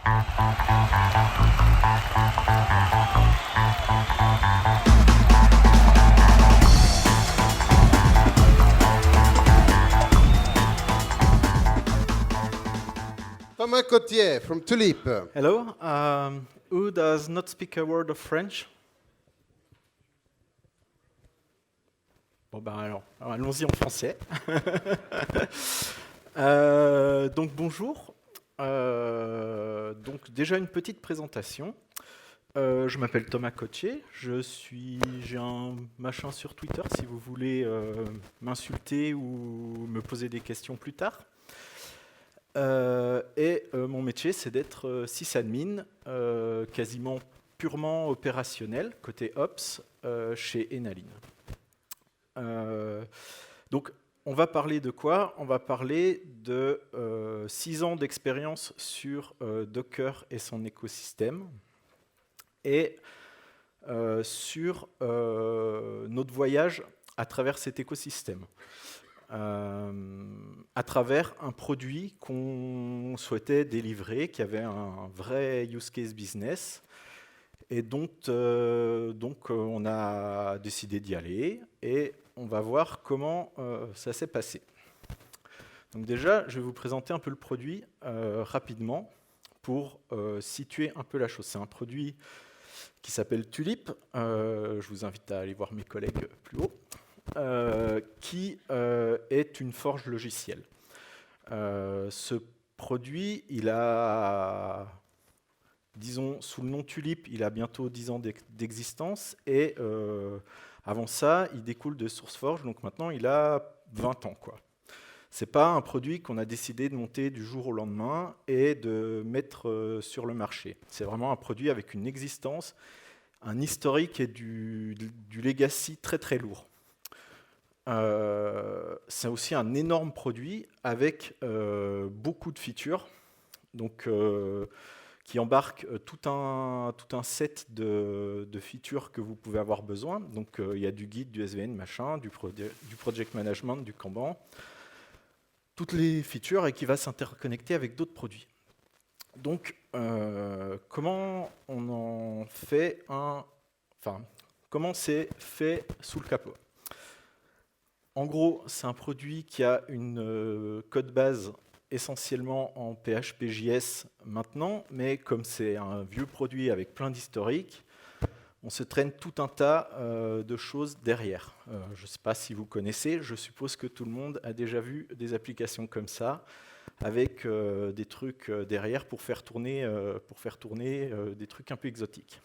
Thomas Cotier from Tulip. Hello. Who does not speak a word of French? Bon ben alors allons-y en français. Donc bonjour. Donc déjà une petite présentation. Je m'appelle Thomas Cotier. J'ai un machin sur Twitter si vous voulez m'insulter ou me poser des questions plus tard. Mon métier, c'est d'être sysadmin, quasiment purement opérationnel, côté Ops, chez Enaline. Donc, on va parler de quoi? On va parler de 6 ans d'expérience sur Docker et son écosystème, et sur notre voyage à travers cet écosystème. À travers un produit qu'on souhaitait délivrer, qui avait un vrai use case business, et donc on a décidé d'y aller, et on va voir comment ça s'est passé. Donc déjà, je vais vous présenter un peu le produit rapidement, pour situer un peu la chose. C'est un produit qui s'appelle Tulip, je vous invite à aller voir mes collègues plus haut. Qui est une forge logicielle. Ce produit, il a, disons, sous le nom Tulip, il a bientôt 10 ans d'existence, et avant ça, il découle de SourceForge, donc maintenant il a 20 ans, quoi. C'est pas un produit qu'on a décidé de monter du jour au lendemain et de mettre sur le marché. C'est vraiment un produit avec une existence, un historique et du legacy très très lourd. C'est aussi un énorme produit avec beaucoup de features, donc, qui embarque tout un set de features que vous pouvez avoir besoin. Donc il y a du guide, du SVN, machin, du project management, du Kanban, toutes les features, et qui va s'interconnecter avec d'autres produits. Donc comment on en fait comment c'est fait sous le capot? En gros, c'est un produit qui a une code base essentiellement en PHP/JS maintenant, mais comme c'est un vieux produit avec plein d'historique, on se traîne tout un tas de choses derrière. Je ne sais pas si vous connaissez, je suppose que tout le monde a déjà vu des applications comme ça, avec des trucs derrière pour faire tourner des trucs un peu exotiques.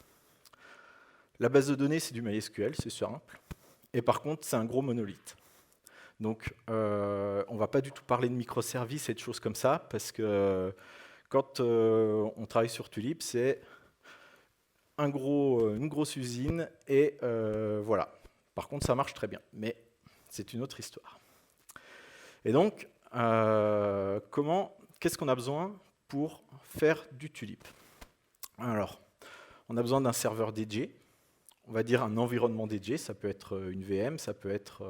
La base de données, c'est du MySQL, c'est simple. Et par contre, c'est un gros monolithe. Donc, on ne va pas du tout parler de microservices et de choses comme ça, parce que quand on travaille sur Tulip, c'est une grosse usine, et voilà. Par contre, ça marche très bien, mais c'est une autre histoire. Et donc, qu'est-ce qu'on a besoin pour faire du Tulip? Alors, on a besoin d'un serveur dédié, on va dire un environnement dédié, ça peut être une VM, ça peut être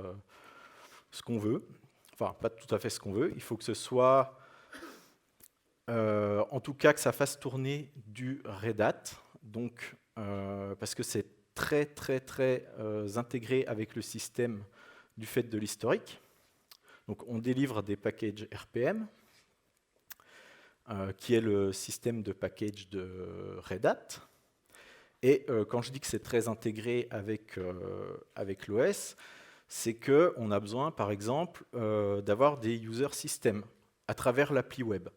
ce qu'on veut, enfin pas tout à fait ce qu'on veut, il faut que ce soit, en tout cas que ça fasse tourner du Red Hat, donc, parce que c'est très très très intégré avec le système du fait de l'historique. Donc on délivre des packages RPM, qui est le système de package de Red Hat. Et quand je dis que c'est très intégré avec l'OS, c'est qu'on a besoin, par exemple, d'avoir des user systems à travers l'appli web.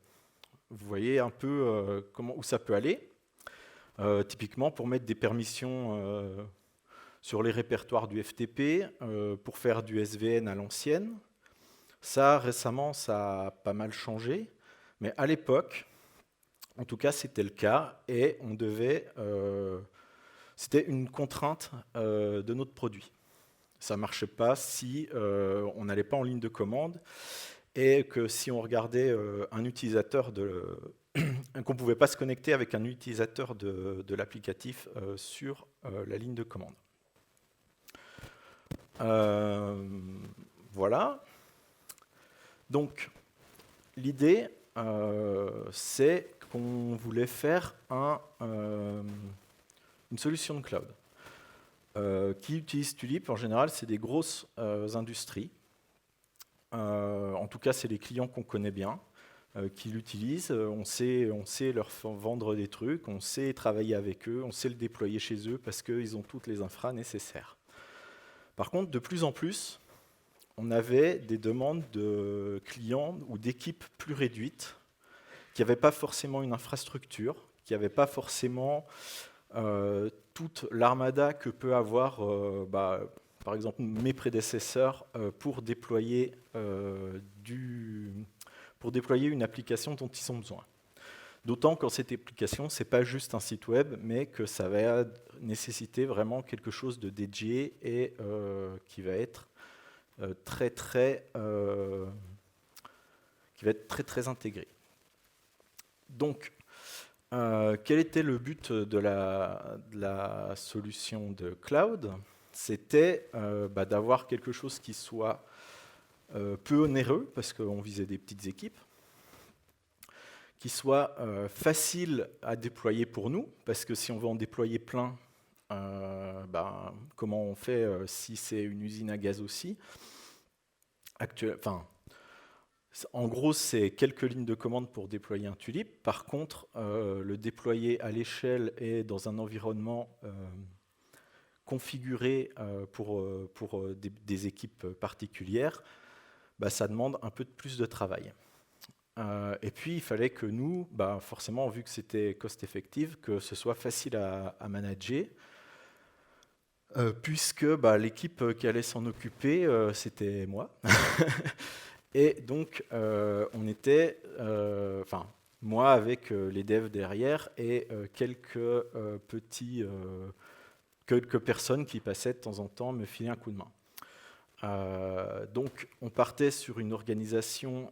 Vous voyez un peu où ça peut aller. Typiquement, pour mettre des permissions sur les répertoires du FTP, pour faire du SVN à l'ancienne. Ça, récemment, ça a pas mal changé. Mais à l'époque, en tout cas, c'était le cas. Et on devait... c'était une contrainte de notre produit. Ça ne marchait pas si on n'allait pas en ligne de commande, et que si on regardait un utilisateur qu'on ne pouvait pas se connecter avec un utilisateur de l'applicatif sur la ligne de commande. Voilà. Donc, l'idée, c'est qu'on voulait faire une solution de cloud. Qui utilise Tulip, en général, c'est des grosses industries. En tout cas, c'est les clients qu'on connaît bien qui l'utilisent. On sait leur vendre des trucs, on sait travailler avec eux, on sait le déployer chez eux parce qu'ils ont toutes les infras nécessaires. Par contre, de plus en plus, on avait des demandes de clients ou d'équipes plus réduites qui n'avaient pas forcément une infrastructure, qui n'avaient pas forcément toute l'armada que peut avoir, par exemple, mes prédécesseurs pour déployer une application dont ils ont besoin. D'autant quand cette application, ce n'est pas juste un site web, mais que ça va nécessiter vraiment quelque chose de dédié et qui va être très intégré. Donc, quel était le but de la solution de cloud? C'était d'avoir quelque chose qui soit peu onéreux, parce qu'on visait des petites équipes, qui soit facile à déployer pour nous, parce que si on veut en déployer plein, comment on fait si c'est une usine à gaz aussi? En gros, c'est quelques lignes de commande pour déployer un Tulip. Par contre, le déployer à l'échelle et dans un environnement configuré pour des équipes particulières, ça demande un peu plus de travail. Et puis, il fallait que nous, forcément, vu que c'était cost-effectif, que ce soit facile à manager, puisque l'équipe qui allait s'en occuper, c'était moi. Et donc, on était, moi avec les devs derrière et quelques personnes qui passaient de temps en temps me filer un coup de main. Donc, on partait sur une organisation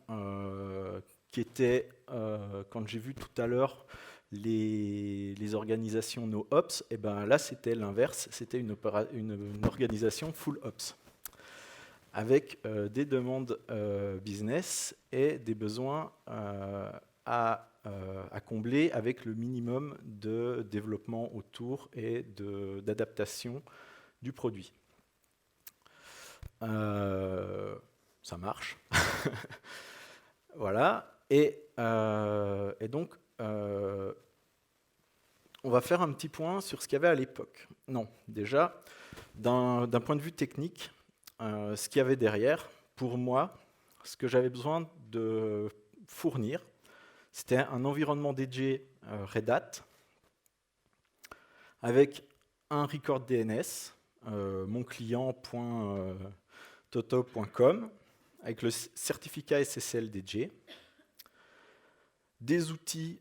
qui était, quand j'ai vu tout à l'heure les organisations no ops, et là c'était l'inverse, c'était une organisation full ops, avec des demandes business et des besoins à combler avec le minimum de développement autour et d'adaptation du produit. Ça marche. Voilà. Et donc, on va faire un petit point sur ce qu'il y avait à l'époque. Non, déjà, d'un point de vue technique, ce qu'il y avait derrière, pour moi, ce que j'avais besoin de fournir, c'était un environnement dédié Red Hat avec un record DNS, monclient.toto.com, avec le certificat SSL dédié, des outils,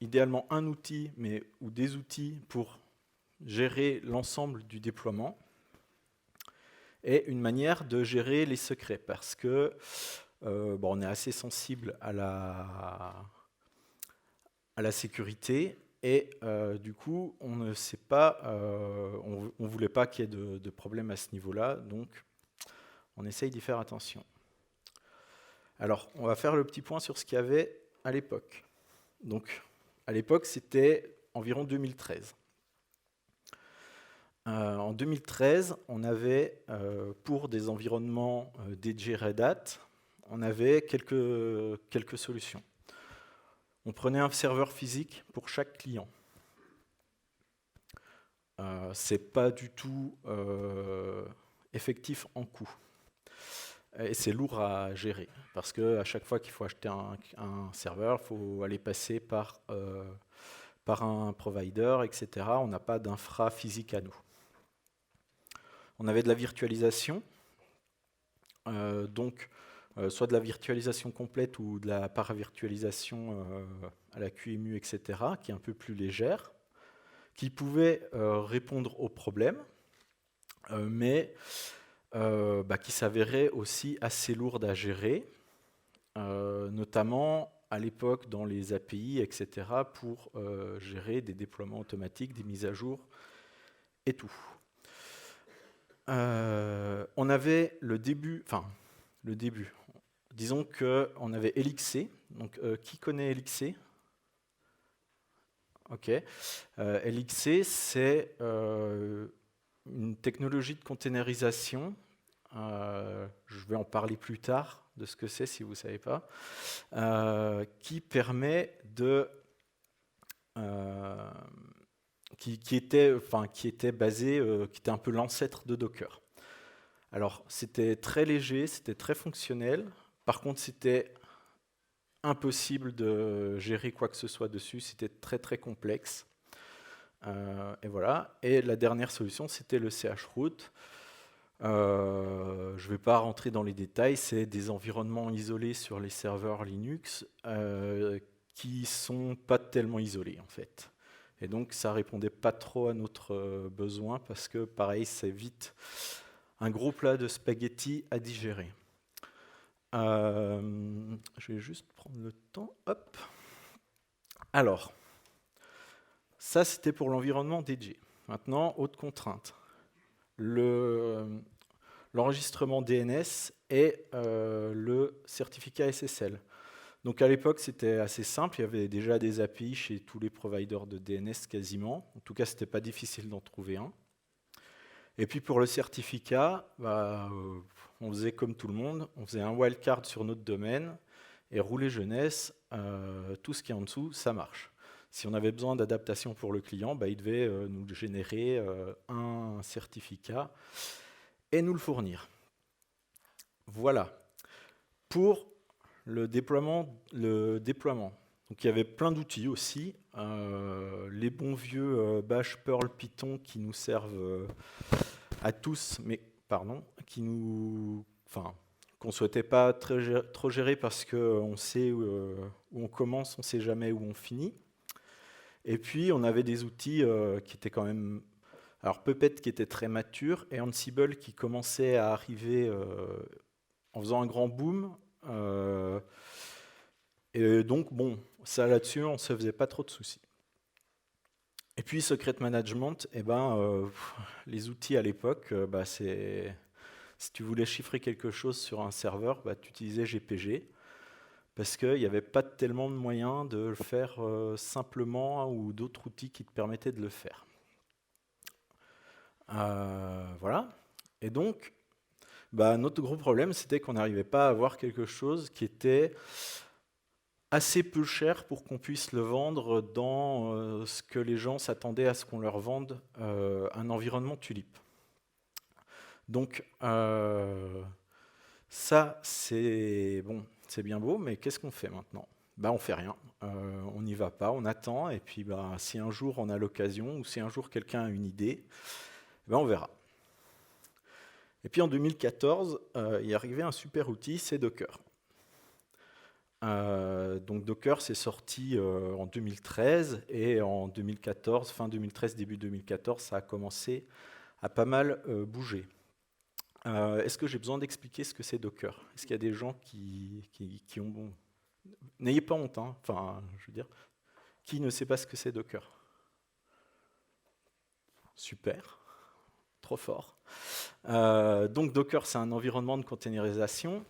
idéalement un outil, ou des outils pour gérer l'ensemble du déploiement, et une manière de gérer les secrets, parce que on est assez sensible à la sécurité, et du coup, on ne sait pas, on ne voulait pas qu'il y ait de problème à ce niveau-là, donc on essaye d'y faire attention. Alors, on va faire le petit point sur ce qu'il y avait à l'époque. Donc, à l'époque, c'était environ 2013. En 2013, on avait, pour des environnements dédiés Red Hat, on avait quelques solutions. On prenait un serveur physique pour chaque client. C'est pas du tout effectif en coût. Et c'est lourd à gérer, parce qu'à chaque fois qu'il faut acheter un serveur, il faut aller passer par un provider, etc. On n'a pas d'infra physique à nous. On avait de la virtualisation, donc soit de la virtualisation complète ou de la paravirtualisation à la QEMU, etc., qui est un peu plus légère, qui pouvait répondre aux problèmes, mais qui s'avérait aussi assez lourde à gérer, notamment à l'époque dans les API, etc., pour gérer des déploiements automatiques, des mises à jour et tout. On avait le début, disons qu'on avait Elixir. Donc, qui connaît Elixir? Ok. Elixir, c'est une technologie de containerisation. Je vais en parler plus tard de ce que c'est si vous ne savez pas, qui permet de qui était basé, qui était un peu l'ancêtre de Docker. Alors, c'était très léger, c'était très fonctionnel. Par contre, c'était impossible de gérer quoi que ce soit dessus. C'était très, très complexe. Et voilà. Et la dernière solution, c'était le chroot. Je ne vais pas rentrer dans les détails. C'est des environnements isolés sur les serveurs Linux qui sont pas tellement isolés, en fait. Et donc, ça répondait pas trop à notre besoin parce que, pareil, c'est vite un gros plat de spaghettis à digérer. Je vais juste prendre le temps. Hop. Alors, ça, c'était pour l'environnement DJ. Maintenant, autre contrainte. L'enregistrement DNS et le certificat SSL. Donc à l'époque, c'était assez simple. Il y avait déjà des API chez tous les providers de DNS quasiment. En tout cas, ce n'était pas difficile d'en trouver un. Et puis pour le certificat, on faisait comme tout le monde. On faisait un wildcard sur notre domaine et rouler jeunesse, tout ce qui est en dessous, ça marche. Si on avait besoin d'adaptation pour le client, il devait nous générer un certificat et nous le fournir. Voilà. Pour le déploiement. Donc il y avait plein d'outils aussi. Les bons vieux Bash, Perl, Python qui nous servent à tous, mais qu'on ne souhaitait pas trop gérer parce qu'on sait où on commence, on ne sait jamais où on finit. Et puis on avait des outils qui étaient quand même... Alors Puppet qui était très mature et Ansible qui commençait à arriver en faisant un grand boom. Et donc, bon, ça là-dessus, on ne se faisait pas trop de soucis. Et puis, Secret Management, les outils à l'époque, si tu voulais chiffrer quelque chose sur un serveur, tu utilisais GPG, parce qu'il n'y avait pas tellement de moyens de le faire simplement ou d'autres outils qui te permettaient de le faire. Voilà. Et donc, notre gros problème, c'était qu'on n'arrivait pas à avoir quelque chose qui était assez peu cher pour qu'on puisse le vendre dans ce que les gens s'attendaient à ce qu'on leur vende, un environnement Tulip. Donc, ça, c'est bon, c'est bien beau, mais qu'est-ce qu'on fait maintenant? On fait rien, on n'y va pas, on attend, et puis si un jour on a l'occasion, ou si un jour quelqu'un a une idée, on verra. Et puis en 2014, il est arrivé un super outil, c'est Docker. Donc Docker c'est sorti en 2013 et en 2014, fin 2013, début 2014, ça a commencé à pas mal bouger. Est-ce que j'ai besoin d'expliquer ce que c'est Docker? Est-ce qu'il y a des gens qui ont... Bon, n'ayez pas honte, hein. Enfin, je veux dire, qui ne sait pas ce que c'est Docker? Super, trop fort. Donc Docker c'est un environnement de containerisation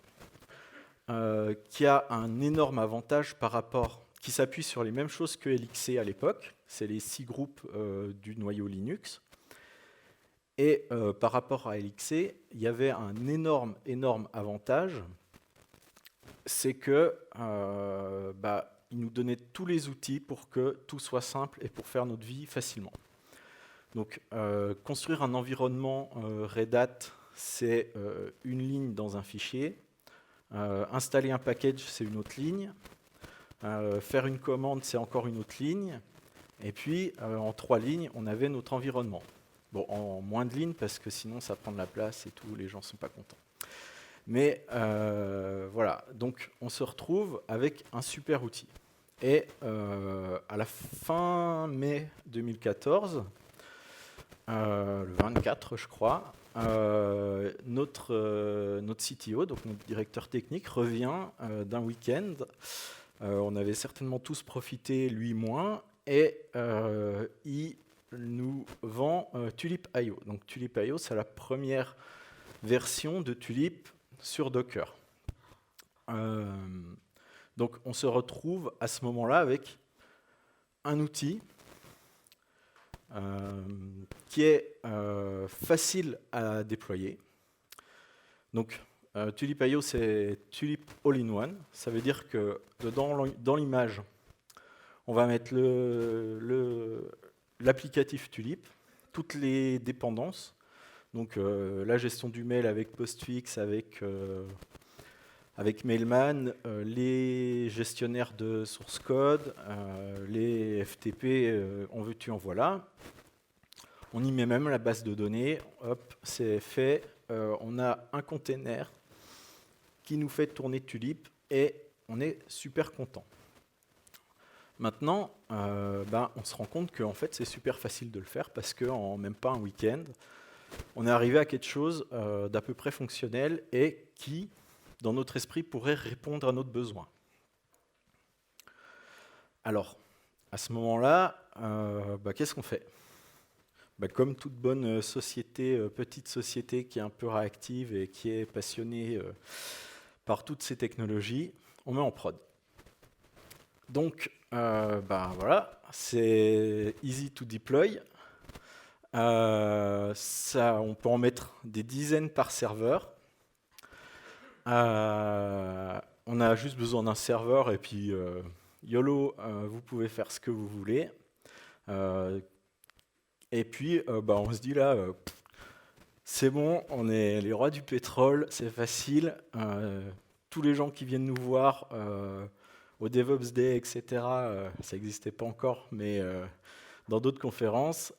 qui a un énorme avantage par rapport, qui s'appuie sur les mêmes choses que Elixir à l'époque, c'est les 6 groupes du noyau Linux. Et par rapport à Elixir, il y avait un énorme avantage, c'est que il nous donnait tous les outils pour que tout soit simple et pour faire notre vie facilement. Donc construire un environnement Red Hat, c'est une ligne dans un fichier. Installer un package, c'est une autre ligne. Faire une commande, c'est encore une autre ligne. Et puis, en 3 lignes, on avait notre environnement. Bon, en moins de lignes, parce que sinon, ça prend de la place et tout, les gens ne sont pas contents. Mais voilà, donc on se retrouve avec un super outil. Et à la fin mai 2014, le 24, je crois, notre CTO, donc notre directeur technique, revient d'un week-end. On avait certainement tous profité, lui moins, et il nous vend Tulip.io. Donc Tulip.io, c'est la première version de Tulip sur Docker. Donc on se retrouve à ce moment-là avec un outil qui est facile à déployer. Donc Tulip.io, c'est Tulip All-in-One. Ça veut dire que dans l'image, on va mettre l'applicatif Tulip, toutes les dépendances, donc la gestion du mail avec Postfix, avec Mailman, les gestionnaires de source code, les FTP, en veux-tu, en voilà. On y met même la base de données, hop, c'est fait. On a un container qui nous fait tourner Tulip et on est super content. Maintenant, on se rend compte qu'en fait, c'est super facile de le faire parce qu'en même pas un week-end, on est arrivé à quelque chose d'à peu près fonctionnel et qui, dans notre esprit, pourrait répondre à notre besoin. Alors, à ce moment-là, qu'est-ce qu'on fait ? Comme toute bonne société, petite société qui est un peu réactive et qui est passionnée par toutes ces technologies, on met en prod. Donc, voilà, c'est easy to deploy. On peut en mettre des dizaines par serveur. On a juste besoin d'un serveur et puis YOLO, vous pouvez faire ce que vous voulez. Et puis, on se dit là, c'est bon, on est les rois du pétrole, c'est facile. Tous les gens qui viennent nous voir au DevOps Day, etc., ça n'existait pas encore, mais dans d'autres conférences,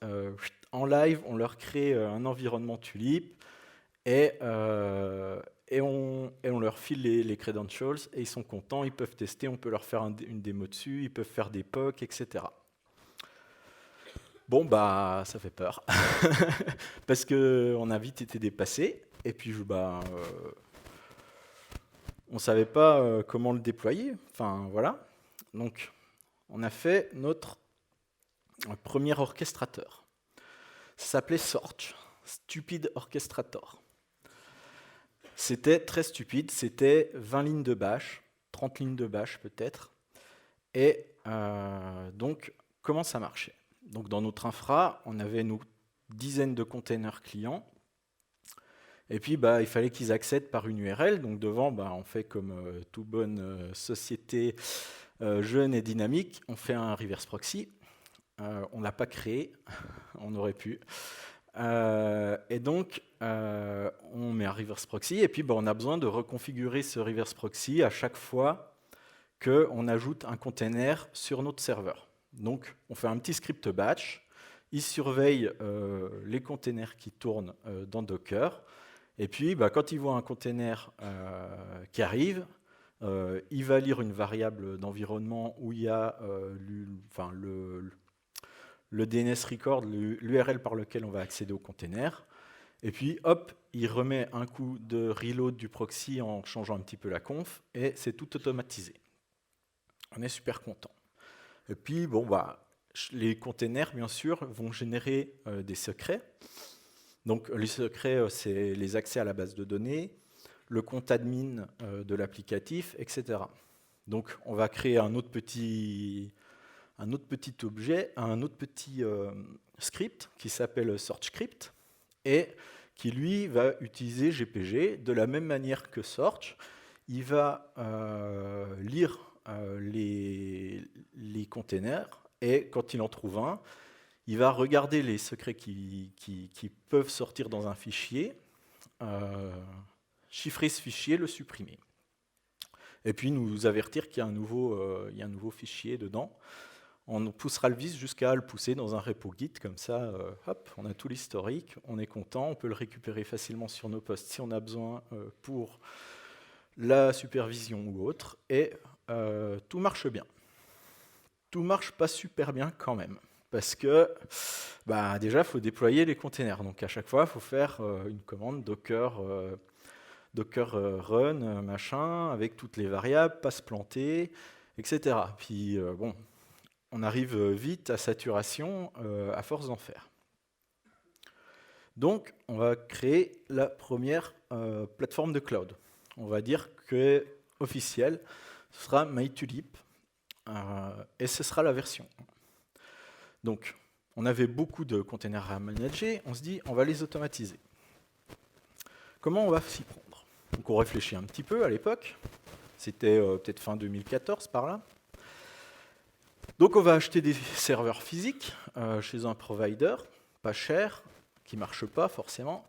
en live, on leur crée un environnement Tulip et on leur file les credentials et ils sont contents, ils peuvent tester, on peut leur faire une démo dessus, ils peuvent faire des POC, etc. Bon, ça fait peur, parce qu'on a vite été dépassé, et puis on ne savait pas comment le déployer, enfin voilà. Donc, on a fait notre premier orchestrateur. Ça s'appelait Sorch, Stupid Orchestrator. C'était très stupide, c'était 20 lignes de bash, 30 lignes de bash peut-être, et donc, comment ça marchait ? Donc dans notre infra, on avait nos dizaines de containers clients. Et puis il fallait qu'ils accèdent par une URL. Donc devant, on fait comme toute bonne société jeune et dynamique, on fait un reverse proxy. On ne l'a pas créé, on aurait pu. Et donc on met un reverse proxy et puis on a besoin de reconfigurer ce reverse proxy à chaque fois qu'on ajoute un container sur notre serveur. Donc, on fait un petit script batch, il surveille les containers qui tournent dans Docker, et puis quand il voit un container qui arrive, il va lire une variable d'environnement où il y a le DNS record, l'URL par lequel on va accéder au container, et puis hop, il remet un coup de reload du proxy en changeant un petit peu la conf, et c'est tout automatisé. On est super content. Et puis, les containers, bien sûr, vont générer des secrets. Donc, les secrets, c'est les accès à la base de données, le compte admin de l'applicatif, etc. Donc, on va créer un autre petit objet, un autre petit script qui s'appelle SearchScript et qui, lui, va utiliser GPG de la même manière que Sorch. Il va lire les containers et quand il en trouve un, il va regarder les secrets qui peuvent sortir dans un fichier, chiffrer ce fichier, le supprimer. Et puis nous avertir qu'il y a un nouveau fichier dedans. On poussera le vis jusqu'à le pousser dans un repo Git, comme ça, hop, on a tout l'historique, on est content, on peut le récupérer facilement sur nos postes si on a besoin pour la supervision ou autre, et tout marche bien. Tout marche pas super bien quand même, parce que déjà, il faut déployer les containers. Donc à chaque fois, il faut faire une commande Docker run, machin, avec toutes les variables, pas se planter, etc. Puis on arrive vite à saturation à force d'en faire. Donc, on va créer la première plateforme de cloud. On va dire officielle, ce sera MyTulip, et ce sera la version 1. Donc, on avait beaucoup de containers à manager, on se dit, on va les automatiser. Comment on va s'y prendre? Donc, on réfléchit un petit peu à l'époque, c'était peut-être fin 2014 par là. Donc, on va acheter des serveurs physiques chez un provider, pas cher, qui ne marche pas forcément,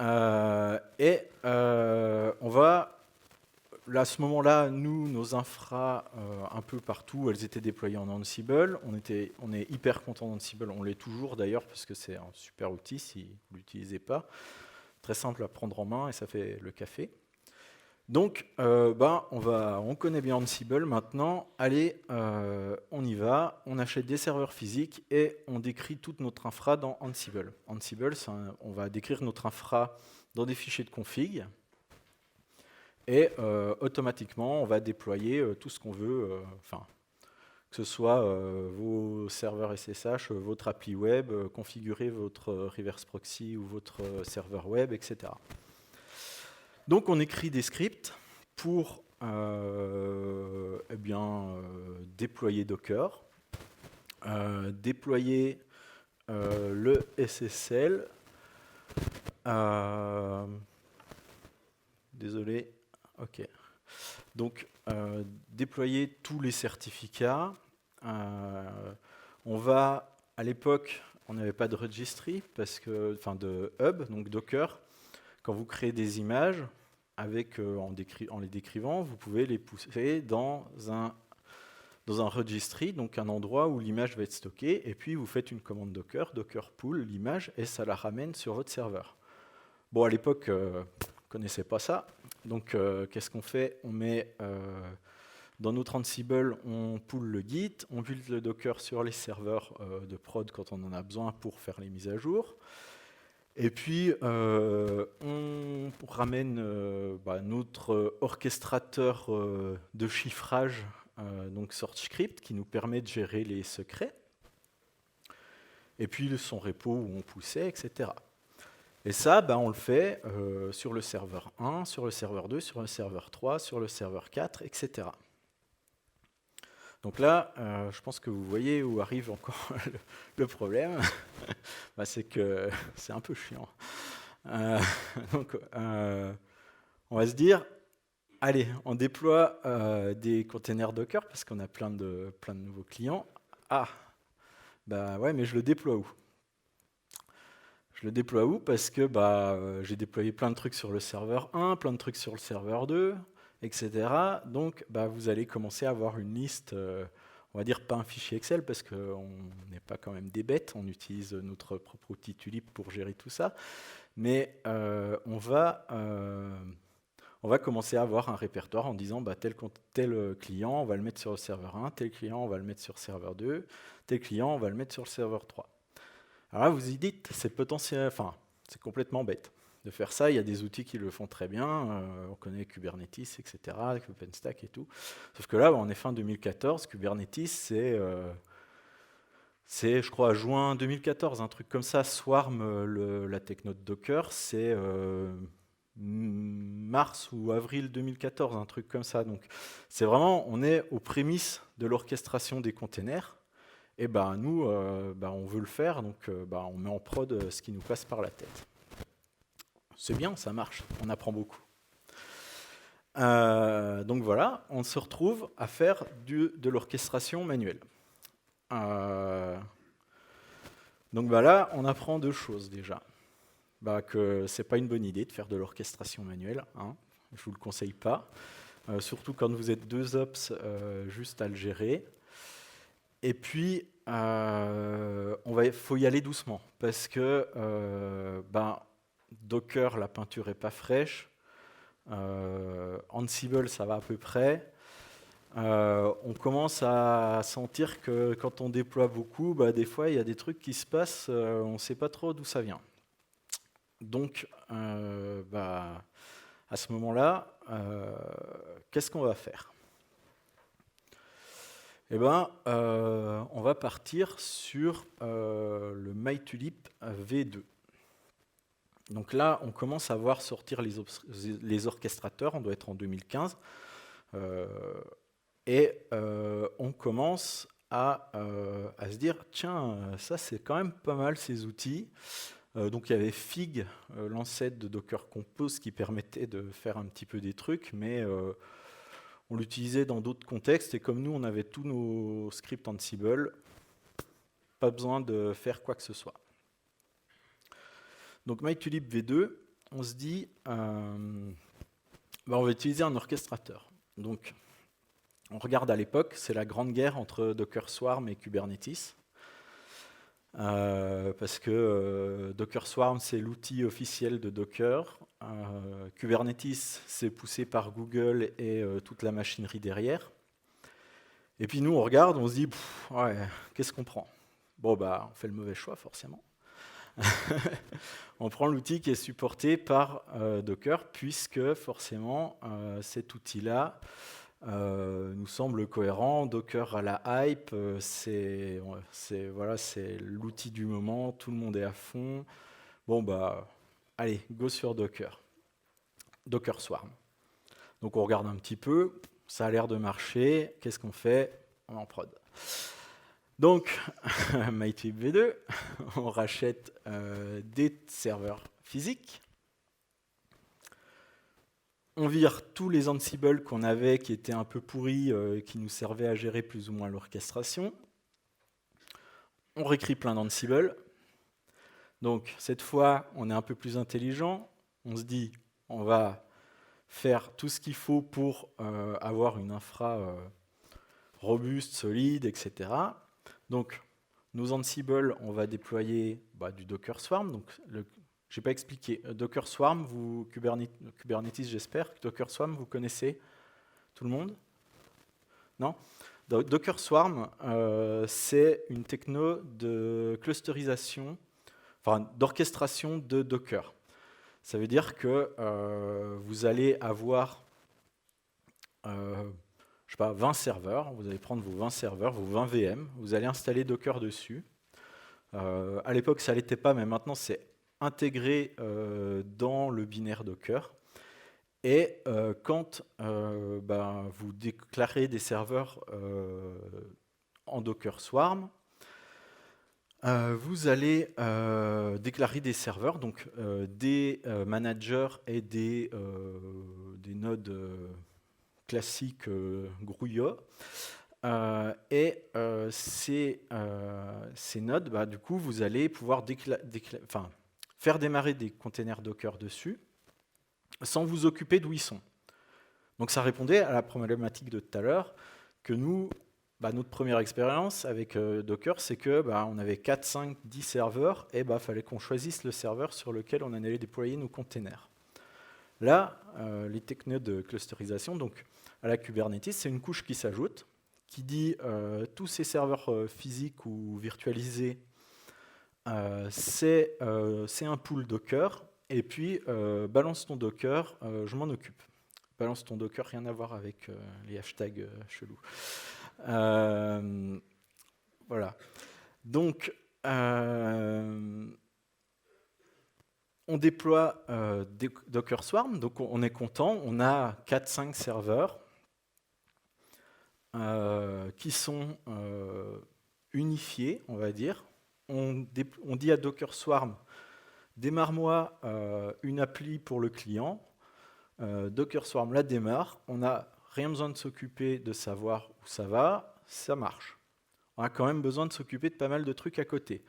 et on va... Là, à ce moment-là, nous, nos infras, un peu partout, elles étaient déployées en Ansible. On est hyper content d'Ansible, on l'est toujours d'ailleurs, parce que c'est un super outil si vous ne l'utilisez pas. Très simple à prendre en main et ça fait le café. Donc, on connaît bien Ansible maintenant. Allez, on y va, on achète des serveurs physiques et on décrit toute notre infra dans Ansible. Ansible, on va décrire notre infra dans des fichiers de config. Et automatiquement, on va déployer tout ce qu'on veut, que ce soit vos serveurs SSH, votre appli web, configurer votre reverse proxy ou votre serveur web, etc. Donc on écrit des scripts pour déployer Docker, déployer le SSL, désolé. Ok. Donc, déployer tous les certificats. On va, à l'époque, on n'avait pas de registry, de hub, donc Docker. Quand vous créez des images, en les décrivant, vous pouvez les pousser dans un registry, donc un endroit où l'image va être stockée, et puis vous faites une commande Docker, Docker pull l'image, et ça la ramène sur votre serveur. Bon, à l'époque, on ne connaissait pas ça. Donc, qu'est-ce qu'on fait? On met dans notre Ansible, on pull le Git, on build le Docker sur les serveurs de prod quand on en a besoin pour faire les mises à jour. Et puis, on ramène notre orchestrateur de chiffrage, donc SourceScript, qui nous permet de gérer les secrets. Et puis, son repo où on poussait, etc. Et ça, on le fait sur le serveur 1, sur le serveur 2, sur le serveur 3, sur le serveur 4, etc. Donc là, je pense que vous voyez où arrive encore le problème. C'est que c'est un peu chiant. Donc, on va se dire, allez, on déploie des containers Docker parce qu'on a plein de nouveaux clients. Ah, ouais, mais je le déploie où? Je le déploie où? Parce que j'ai déployé plein de trucs sur le serveur 1, plein de trucs sur le serveur 2, etc. Donc, vous allez commencer à avoir une liste, on va dire pas un fichier Excel, parce qu'on n'est pas quand même des bêtes, on utilise notre propre outil Tulip pour gérer tout ça. Mais on va commencer à avoir un répertoire en disant tel client, on va le mettre sur le serveur 1, tel client, on va le mettre sur le serveur 2, tel client, on va le mettre sur le serveur 3. Alors là, vous y dites, c'est c'est complètement bête de faire ça. Il y a des outils qui le font très bien. On connaît Kubernetes, etc., avec OpenStack et tout. Sauf que là, on est fin 2014. Kubernetes, c'est, je crois, juin 2014, un truc comme ça. Swarm, la techno de Docker, c'est mars ou avril 2014, un truc comme ça. Donc, c'est vraiment, on est aux prémices de l'orchestration des containers. Et nous, on veut le faire, donc on met en prod ce qui nous passe par la tête. C'est bien, ça marche, on apprend beaucoup. Donc voilà, on se retrouve à faire de l'orchestration manuelle. Donc là, on apprend deux choses déjà. Que c'est pas une bonne idée de faire de l'orchestration manuelle, hein, je vous le conseille pas. Surtout quand vous êtes deux ops juste à le gérer. Et puis, faut y aller doucement, parce que Docker, la peinture n'est pas fraîche. Ansible, ça va à peu près. On commence à sentir que quand on déploie beaucoup, des fois, il y a des trucs qui se passent, on ne sait pas trop d'où ça vient. Donc, à ce moment-là, qu'est-ce qu'on va faire ? On va partir sur le MyTulip V2. Donc là, on commence à voir sortir les orchestrateurs, on doit être en 2015. On commence à se dire, tiens, ça c'est quand même pas mal ces outils. Donc il y avait Fig, l'ancêtre de Docker Compose, qui permettait de faire un petit peu des trucs, mais on l'utilisait dans d'autres contextes, et comme nous on avait tous nos scripts Ansible, pas besoin de faire quoi que ce soit. Donc MyTulip V2, on se dit, on va utiliser un orchestrateur. Donc on regarde à l'époque, c'est la grande guerre entre Docker Swarm et Kubernetes. Parce que Docker Swarm, c'est l'outil officiel de Docker. Kubernetes, c'est poussé par Google et toute la machinerie derrière. Et puis nous, on regarde, on se dit, ouais, qu'est-ce qu'on prend? Bon, bah, on fait le mauvais choix, forcément. On prend l'outil qui est supporté par Docker, puisque forcément, cet outil-là nous semble cohérent. Docker à la hype, c'est l'outil du moment, tout le monde est à fond. Bon, bah, allez, go sur Docker. Docker Swarm. Donc on regarde un petit peu, ça a l'air de marcher. Qu'est-ce qu'on fait? On en prod. Donc, MyTulip V2, on rachète des serveurs physiques. On vire tous les Ansible qu'on avait, qui étaient un peu pourris, qui nous servaient à gérer plus ou moins l'orchestration. On réécrit plein d'Ansible. Donc, cette fois, on est un peu plus intelligent. On se dit, on va faire tout ce qu'il faut pour avoir une infra robuste, solide, etc. Donc, nos Ansible, on va déployer du Docker Swarm. Donc, je n'ai pas expliqué. Docker Swarm, Kubernetes, j'espère. Docker Swarm, vous connaissez? Tout le monde? Non? Docker Swarm, c'est une techno de clusterisation, enfin d'orchestration de Docker. Ça veut dire que vous allez avoir 20 serveurs, vous allez prendre vos 20 serveurs, vos 20 VM, vous allez installer Docker dessus. À l'époque, ça ne l'était pas, mais maintenant, c'est intégré dans le binaire Docker. Et quand vous déclarez des serveurs en Docker Swarm, vous allez déclarer des serveurs, donc des managers et des nodes classiques grouillots. Ces nodes, du coup, vous allez pouvoir faire démarrer des containers Docker dessus sans vous occuper d'où ils sont. Donc ça répondait à la problématique de tout à l'heure, que nous, notre première expérience avec Docker, c'est que on avait 4, 5, 10 serveurs, et fallait qu'on choisisse le serveur sur lequel on allait déployer nos containers. Là, les techniques de clusterisation, donc à la Kubernetes, c'est une couche qui s'ajoute, qui dit tous ces serveurs physiques ou virtualisés, c'est un pool Docker, et puis balance ton Docker, je m'en occupe. Balance ton Docker, rien à voir avec les hashtags chelous. Voilà. Donc, on déploie Docker Swarm, donc on est content, on a 4-5 serveurs qui sont unifiés, on va dire. On dit à Docker Swarm, démarre-moi une appli pour le client. Docker Swarm la démarre, on n'a rien besoin de s'occuper de savoir où ça va, ça marche. On a quand même besoin de s'occuper de pas mal de trucs à côté.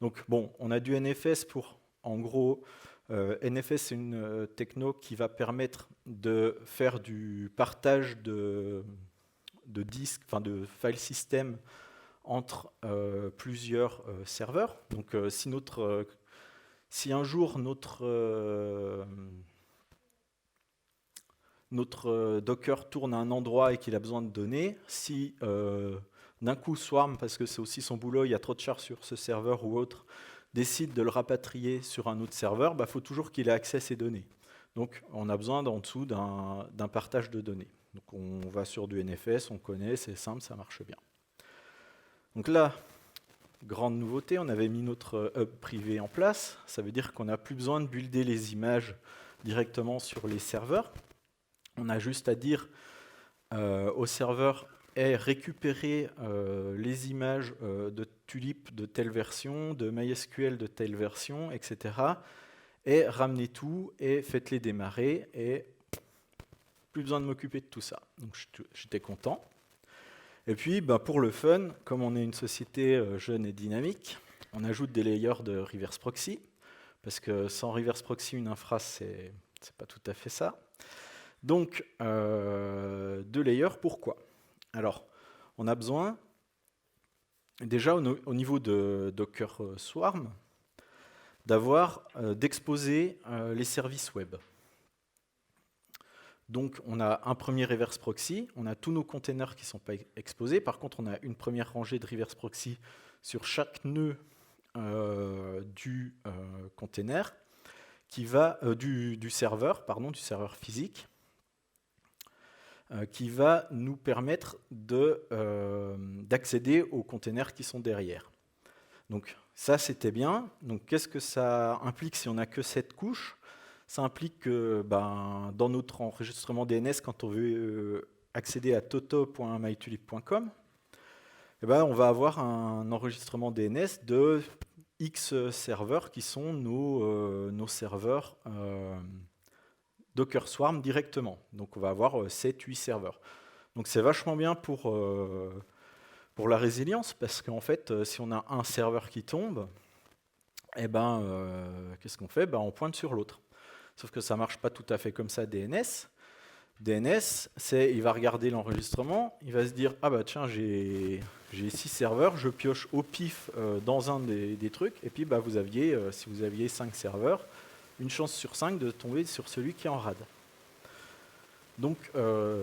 Donc bon, on a du NFS pour, en gros, NFS c'est une techno qui va permettre de faire du partage de disques, enfin de file system entre plusieurs serveurs. Donc si un jour notre Docker tourne à un endroit et qu'il a besoin de données, si d'un coup Swarm, parce que c'est aussi son boulot, il y a trop de charges sur ce serveur ou autre, décide de le rapatrier sur un autre serveur, faut toujours qu'il ait accès à ces données. Donc on a besoin en dessous d'un partage de données. Donc on va sur du NFS, on connaît, c'est simple, ça marche bien. Donc là, grande nouveauté, on avait mis notre hub privé en place. Ça veut dire qu'on n'a plus besoin de builder les images directement sur les serveurs. On a juste à dire au serveur est récupérer les images de Tulip de telle version, de MySQL de telle version, etc. Et ramenez tout et faites-les démarrer et plus besoin de m'occuper de tout ça. Donc j'étais content. Et puis pour le fun, comme on est une société jeune et dynamique, on ajoute des layers de reverse proxy, parce que sans reverse proxy, une infra, c'est pas tout à fait ça. Donc, 2 layers, pourquoi? Alors, on a besoin, déjà au niveau de Docker Swarm, d'exposer les services web. Donc, on a un premier reverse proxy, on a tous nos containers qui ne sont pas exposés. Par contre, on a une première rangée de reverse proxy sur chaque nœud du container, du serveur physique, qui va nous permettre d'accéder aux containers qui sont derrière. Donc ça, c'était bien. Donc qu'est-ce que ça implique si on n'a que cette couche? Ça implique que dans notre enregistrement DNS, quand on veut accéder à toto.mytulip.com, on va avoir un enregistrement DNS de X serveurs qui sont nos serveurs Docker Swarm directement. Donc on va avoir 7-8 serveurs. Donc c'est vachement bien pour la résilience, parce qu'en fait, si on a un serveur qui tombe, qu'est-ce qu'on fait? On pointe sur l'autre. Sauf que ça ne marche pas tout à fait comme ça, DNS. DNS, il va regarder l'enregistrement, il va se dire, ah bah tiens, j'ai 6 serveurs, je pioche au pif dans un des trucs, et puis si vous aviez 5 serveurs, une chance sur 5 de tomber sur celui qui est en rade. Donc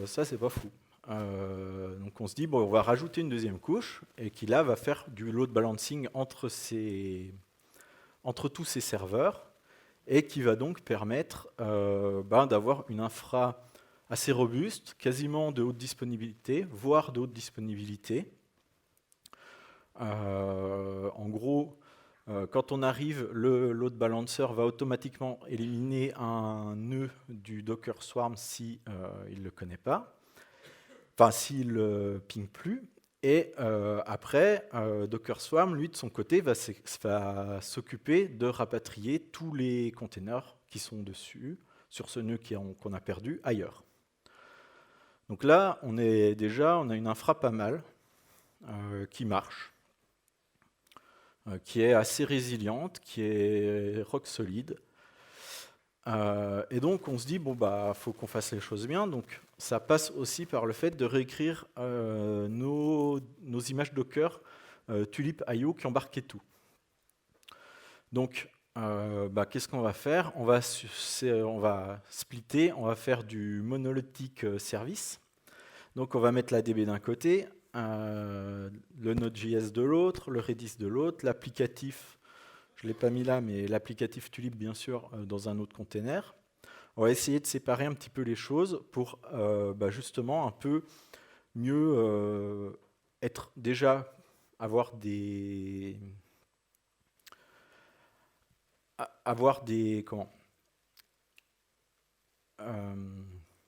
ça, c'est pas fou. Donc on se dit, on va rajouter une deuxième couche, et qui là va faire du load balancing entre tous ces serveurs, et qui va donc permettre d'avoir une infra assez robuste, quasiment de haute disponibilité, voire de haute disponibilité. En gros, quand on arrive, le load balancer va automatiquement éliminer un nœud du Docker Swarm si il ne le connaît pas, enfin s'il ne ping plus. Et après, Docker Swarm, lui, de son côté, va s'occuper de rapatrier tous les containers qui sont dessus, sur ce nœud qu'on a perdu, ailleurs. Donc là, on a une infra pas mal, qui marche, qui est assez résiliente, qui est rock solide. Et donc on se dit, faut qu'on fasse les choses bien. Donc ça passe aussi par le fait de réécrire nos images Docker Tulip.io qui embarquaient tout. Donc qu'est-ce qu'on va faire? On va splitter, on va faire du monolithic service. Donc on va mettre la DB d'un côté, le Node.js de l'autre, le Redis de l'autre, l'applicatif, je ne l'ai pas mis là, mais l'applicatif Tulip, bien sûr, dans un autre container. On va essayer de séparer un petit peu les choses pour justement un peu mieux avoir des comment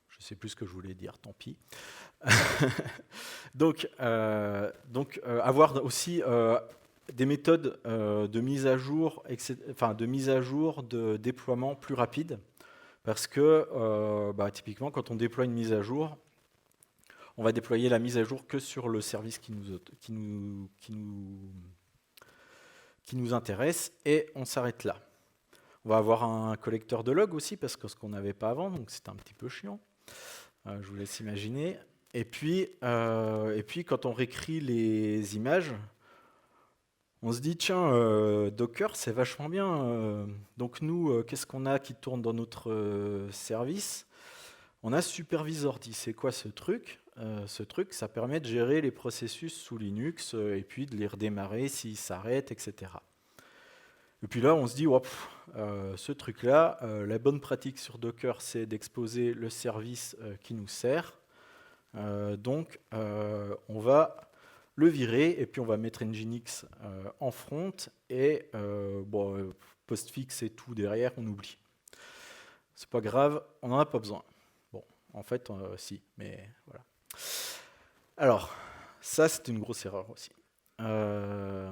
je sais plus ce que je voulais dire, tant pis. donc avoir aussi des méthodes de mise à jour, de déploiement plus rapide, parce que typiquement quand on déploie une mise à jour, on va déployer la mise à jour que sur le service qui nous intéresse, et on s'arrête là. On va avoir un collecteur de log aussi, parce que ce qu'on n'avait pas avant, donc c'est un petit peu chiant. Je vous laisse imaginer. Et puis quand on réécrit les images, on se dit, tiens, Docker, c'est vachement bien. Donc nous, qu'est-ce qu'on a qui tourne dans notre service? On a Supervisor10. C'est quoi ce truc? Ce truc, ça permet de gérer les processus sous Linux et puis de les redémarrer s'ils s'arrêtent, etc. Et puis là, on se dit, ce truc-là, la bonne pratique sur Docker, c'est d'exposer le service qui nous sert. Donc, on va le virer et puis on va mettre Nginx en front et postfix et tout derrière, on oublie. C'est pas grave, on n'en a pas besoin. Bon, en fait, si, mais voilà. Alors, ça, c'est une grosse erreur aussi. Euh,